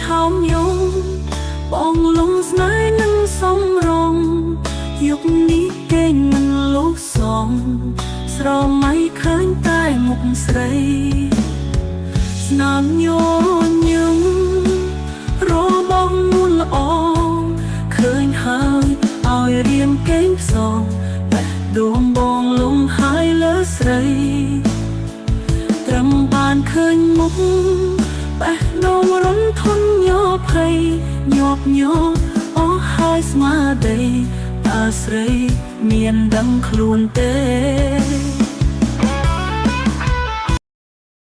ឆោមយងបងលងស្នេហ៍នឹងសំរងយុគនេះគេមិនលុះសំស្រមៃឃើញតែមុខស្រីស្នាមញញឹមរបងមុនល្អឃើញហើយឲ្យរៀមកេងផ្សងតែដួងបងលំហើយលើស្រីត្រឹមបានឃើញមុខបេះដូងរំធនញ័រភ័យញាប់ញ័រអស់ហើយស្មារតីតើស្រីមានដឹងខ្លួនទេ